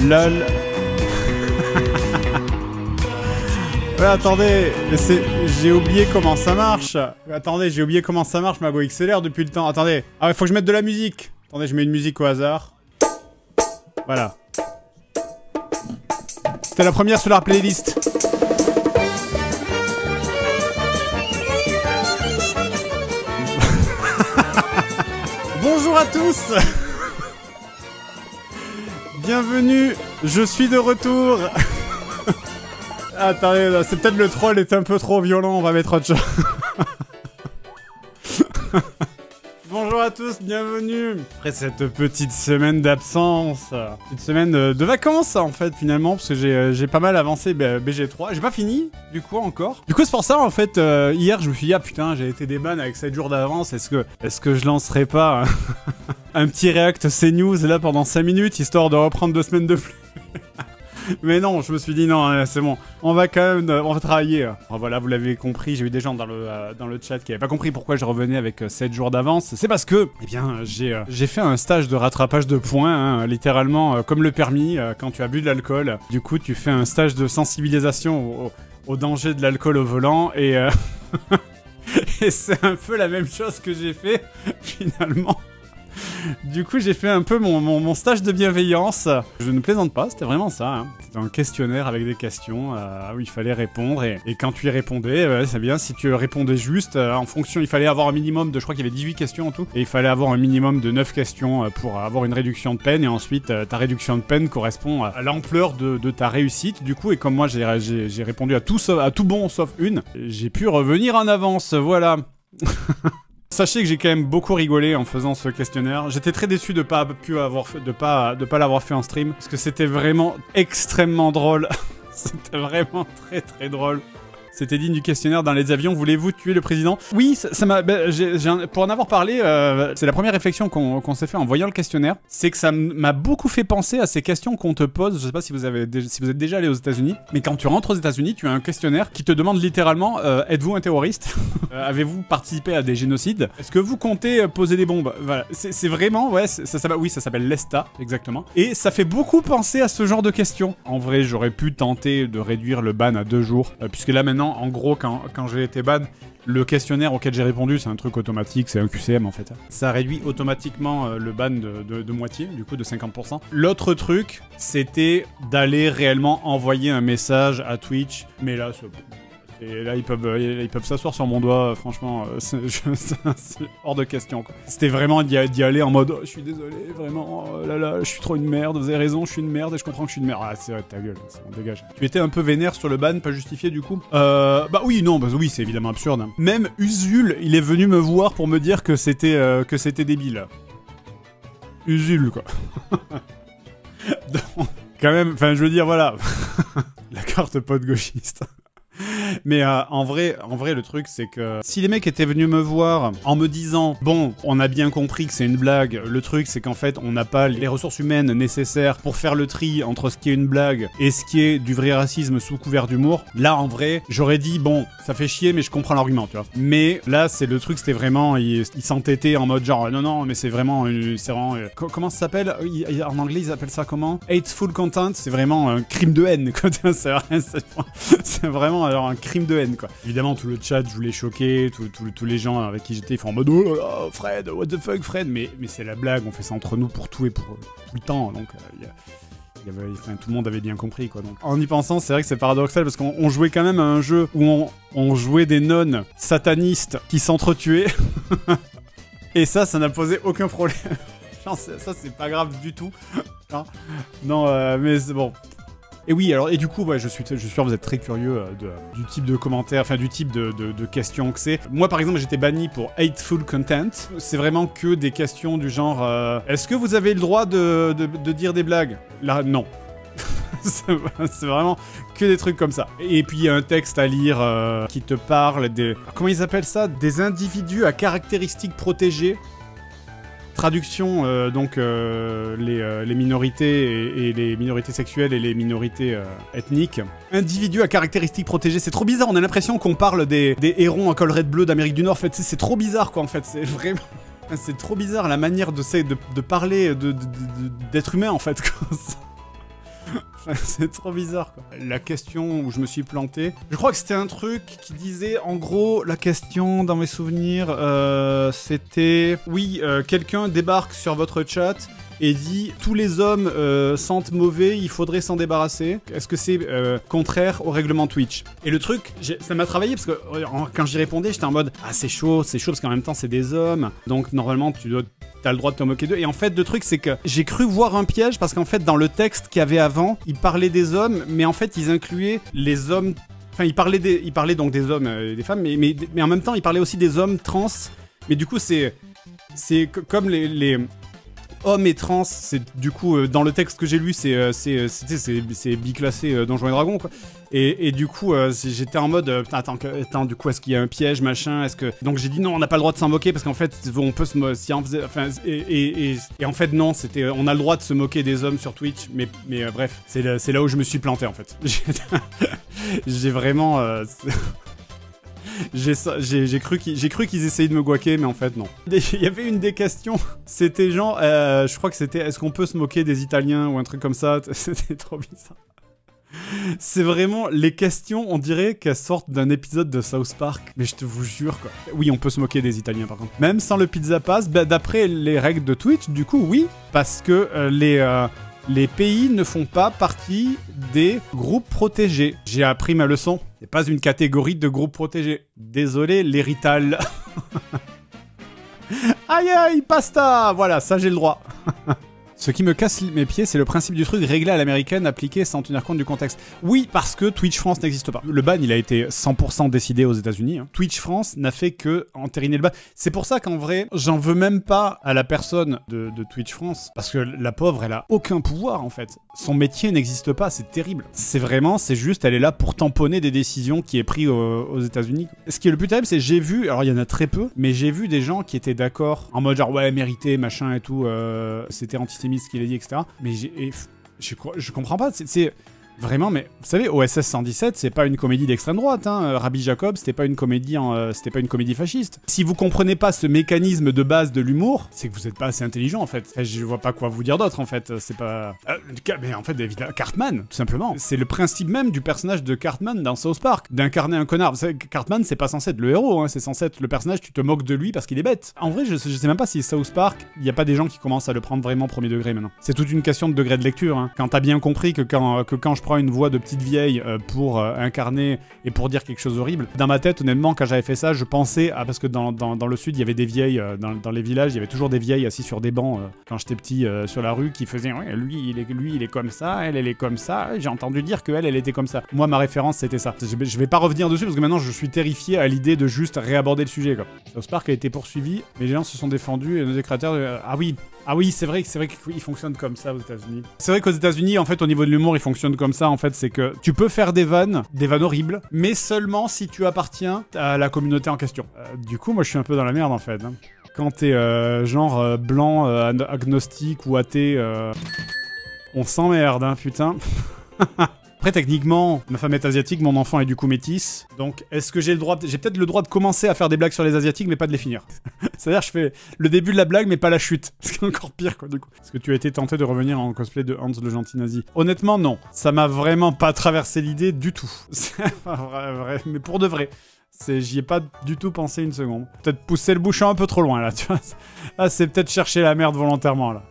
LOL. Ouais, attendez, j'ai oublié comment ça marche. Attendez, j'ai oublié comment ça marche, Mago XLR depuis le temps. Attendez. Ah ouais, faut que je mette de la musique. Attendez, je mets une musique au hasard. Voilà. C'était la première sur la playlist. Bonjour à tous. Bienvenue, je suis de retour. Attendez, c'est peut-être le troll est un peu trop violent, on va mettre autre chose. Bonjour à tous, bienvenue. Après cette petite semaine d'absence, petite semaine de vacances en fait finalement, parce que j'ai pas mal avancé BG3. J'ai pas fini du coup encore. Du coup c'est pour ça en fait, hier je me suis dit ah putain j'ai été déban avec 7 jours d'avance, est-ce que je lancerai pas un petit react CNews là pendant 5 minutes histoire de reprendre 2 semaines de flux. Mais non, je me suis dit non, c'est bon. On va quand même, on va travailler. Bon, voilà, vous l'avez compris, j'ai eu des gens dans le chat qui n'avaient pas compris pourquoi je revenais avec 7 jours d'avance. C'est parce que, eh bien, j'ai fait un stage de rattrapage de points, hein, littéralement comme le permis quand tu as bu de l'alcool. Du coup, tu fais un stage de sensibilisation au danger de l'alcool au volant et et c'est un peu la même chose que j'ai fait finalement. Du coup, j'ai fait un peu mon stage de bienveillance. Je ne plaisante pas, c'était vraiment ça. Hein. C'était un questionnaire avec des questions où il fallait répondre. Et quand tu y répondais, c'est bien. Si tu répondais juste, en fonction, il fallait avoir un minimum de... Je crois qu'il y avait 18 questions en tout. Et il fallait avoir un minimum de 9 questions pour avoir une réduction de peine. Et ensuite, ta réduction de peine correspond à l'ampleur de ta réussite. Du coup, et comme moi, j'ai répondu à tout bon sauf une, j'ai pu revenir en avance. Voilà. Sachez que j'ai quand même beaucoup rigolé en faisant ce questionnaire. J'étais très déçu de pas l'avoir fait en stream parce que c'était vraiment extrêmement drôle. C'était vraiment très très drôle. C'était digne du questionnaire dans les avions. Voulez-vous tuer le président? Oui, ça m'a... pour en avoir parlé, c'est la première réflexion qu'on s'est fait en voyant le questionnaire. C'est que ça m'a beaucoup fait penser à ces questions qu'on te pose. Je sais pas si vous êtes déjà allé aux États-Unis, mais quand tu rentres aux États-Unis, tu as un questionnaire qui te demande littéralement êtes-vous un terroriste? Avez-vous participé à des génocides? Est-ce que vous comptez poser des bombes? Voilà, c'est vraiment... Ouais, ça s'appelle l'ESTA, exactement. Et ça fait beaucoup penser à ce genre de questions. En vrai, j'aurais pu tenter de réduire le ban à 2 jours, puisque là maintenant, en gros, quand j'ai été ban, le questionnaire auquel j'ai répondu, c'est un truc automatique, c'est un QCM en fait. Ça réduit automatiquement le ban de moitié, du coup de 50%. L'autre truc, c'était d'aller réellement envoyer un message à Twitch, mais là, et là, ils peuvent s'asseoir sur mon doigt, franchement, c'est hors de question, quoi. C'était vraiment d'y aller en mode, oh, je suis désolé, vraiment, oh là là, je suis trop une merde, vous avez raison, je suis une merde et je comprends que je suis une merde. Ah, c'est vrai, ta gueule, on dégage. Tu étais un peu vénère sur le ban, pas justifié, du coup? Bah oui, c'est évidemment absurde. Hein. Même Usul, il est venu me voir pour me dire que c'était débile. Usul, quoi. Donc, quand même, enfin, je veux dire, voilà. La carte pote gauchiste. Mais en vrai, le truc, c'est que si les mecs étaient venus me voir en me disant « Bon, on a bien compris que c'est une blague, le truc, c'est qu'en fait, on n'a pas les ressources humaines nécessaires pour faire le tri entre ce qui est une blague et ce qui est du vrai racisme sous couvert d'humour », là, en vrai, j'aurais dit « Bon, ça fait chier, mais je comprends l'argument, tu vois. » Mais là, c'est le truc, c'était vraiment... Il s'entêtait en mode genre « Non, mais c'est vraiment... comment ça s'appelle? En anglais, ils appellent ça comment? Hateful content, c'est vraiment un crime de haine, quoi. C'est vraiment alors, un crime de haine, quoi. Évidemment, tout le chat, je voulais choquer, tous les gens avec qui j'étais, ils font en mode oh, Fred, what the fuck, Fred, mais c'est la blague, on fait ça entre nous pour tout et pour tout le temps, donc tout le monde avait bien compris, quoi. Donc, en y pensant, c'est vrai que c'est paradoxal parce qu'on jouait quand même à un jeu où on jouait des nonnes satanistes qui s'entretuaient, et ça n'a posé aucun problème. Genre, ça, c'est pas grave du tout. Non, mais c'est bon. Et oui, alors, et du coup, ouais, je suis sûr que vous êtes très curieux du type de commentaires, enfin du type de questions que c'est. Moi, par exemple, j'étais banni pour hateful content. C'est vraiment que des questions du genre est-ce que vous avez le droit de dire des blagues? Là, non. C'est vraiment que des trucs comme ça. Et puis, il y a un texte à lire qui te parle des... Comment ils appellent ça? Des individus à caractéristiques protégées. Traduction, les minorités et les minorités sexuelles et les minorités ethniques. Individus à caractéristiques protégées, c'est trop bizarre, on a l'impression qu'on parle des hérons à col red bleu d'Amérique du Nord, en fait, c'est trop bizarre, quoi, en fait, c'est vraiment... C'est trop bizarre la manière de parler d'être humain en fait. C'est trop bizarre quoi. La question où je me suis planté, je crois que c'était un truc qui disait en gros la question dans mes souvenirs, c'était oui, quelqu'un débarque sur votre chat et dit tous les hommes sentent mauvais, il faudrait s'en débarrasser. Est-ce que c'est contraire au règlement Twitch? Et le truc, ça m'a travaillé parce que quand j'y répondais, j'étais en mode ah c'est chaud parce qu'en même temps c'est des hommes, donc normalement t'as le droit de te moquer d'eux. Et en fait, le truc, c'est que j'ai cru voir un piège parce qu'en fait, dans le texte qu'il y avait avant, ils parlaient des hommes, mais en fait, ils incluaient les hommes. Enfin, ils parlaient donc des hommes et des femmes, mais en même temps, ils parlaient aussi des hommes trans. Mais du coup, c'est comme les hommes et trans, c'est du coup dans le texte que j'ai lu, c'est biclassé Donjons et Dragons quoi. Et du coup j'étais en mode attends du coup est-ce qu'il y a un piège machin, est-ce que donc j'ai dit non on n'a pas le droit de s'en moquer parce qu'en fait on peut et en fait non c'était on a le droit de se moquer des hommes sur Twitch mais bref c'est là où je me suis planté en fait. J'ai vraiment j'ai cru qu'ils essayaient de me guaquer, mais en fait, non. Il y avait une des questions, c'était genre, je crois que c'était, est-ce qu'on peut se moquer des Italiens ou un truc comme ça? C'était trop bizarre. C'est vraiment, les questions, on dirait qu'elles sortent d'un épisode de South Park, mais je te vous jure, quoi. Oui, on peut se moquer des Italiens, par contre. Même sans le Pizza Pass, bah, d'après les règles de Twitch, du coup, oui, parce que les pays ne font pas partie des groupes protégés. J'ai appris ma leçon. C'est pas une catégorie de groupes protégés. Désolé, l'hérital. Aïe aïe, pasta. Voilà, ça j'ai le droit. Ce qui me casse mes pieds, c'est le principe du truc réglé à l'américaine, appliqué sans tenir compte du contexte. Oui, parce que Twitch France n'existe pas. Le ban, il a été 100% décidé aux États-Unis. Hein. Twitch France n'a fait que entériner le ban. C'est pour ça qu'en vrai, j'en veux même pas à la personne de Twitch France, parce que la pauvre, elle a aucun pouvoir en fait. Son métier n'existe pas, c'est terrible. C'est juste, elle est là pour tamponner des décisions qui est prises aux États-Unis. Ce qui est le plus terrible, c'est j'ai vu, alors il y en a très peu, mais j'ai vu des gens qui étaient d'accord en mode genre ouais, mérité, machin et tout, c'était antisémite ce qu'il a dit, etc. Mais je comprends pas, c'est vraiment, mais vous savez, OSS 117, c'est pas une comédie d'extrême droite, hein. Rabbi Jacob, c'était pas une comédie fasciste. Si vous comprenez pas ce mécanisme de base de l'humour, c'est que vous êtes pas assez intelligent en fait. Je vois pas quoi vous dire d'autre en fait. C'est pas. Mais en fait, évidemment, Cartman, tout simplement. C'est le principe même du personnage de Cartman dans South Park, d'incarner un connard. Vous savez, Cartman, c'est pas censé être le héros, hein. C'est censé être le personnage. Tu te moques de lui parce qu'il est bête. En vrai, je sais même pas si South Park, il y a pas des gens qui commencent à le prendre vraiment premier degré maintenant. C'est toute une question de degré de lecture. Hein. Quand t'as bien compris que quand je prends une voix de petite vieille pour incarner et pour dire quelque chose d'horrible. Dans ma tête, honnêtement, quand j'avais fait ça, je pensais parce que dans le sud, il y avait des vieilles, dans les villages, il y avait toujours des vieilles assises sur des bancs quand j'étais petit sur la rue qui faisaient ouais, lui il est comme ça, elle est comme ça. J'ai entendu dire que elle était comme ça. Moi, ma référence, c'était ça. Je vais pas revenir dessus parce que maintenant, je suis terrifié à l'idée de juste réaborder le sujet. Quoi. South Park a été poursuivi, mais les gens se sont défendus et nos créateurs. Ah oui, c'est vrai qu'il fonctionne comme ça aux États-Unis. C'est vrai qu'aux États-Unis, en fait, au niveau de l'humour, il fonctionne comme ça. En fait, c'est que tu peux faire des vannes horribles, mais seulement si tu appartiens à la communauté en question. Du coup, moi, je suis un peu dans la merde, en fait. Hein. Quand t'es genre blanc, agnostique ou athée, on s'emmerde, hein, putain. Après, techniquement, ma femme est asiatique, mon enfant est du coup métis. Donc, est-ce que j'ai peut-être le droit de commencer à faire des blagues sur les asiatiques, mais pas de les finir. C'est-à-dire, je fais le début de la blague, mais pas la chute. Ce qui est encore pire, quoi, du coup. Est-ce que tu as été tenté de revenir en cosplay de Hans le gentil nazi? Honnêtement, non. Ça m'a vraiment pas traversé l'idée du tout. C'est pas vrai, mais pour de vrai. J'y ai pas du tout pensé une seconde. Peut-être pousser le bouchon un peu trop loin, là, tu vois. Ah, c'est peut-être chercher la merde volontairement, là.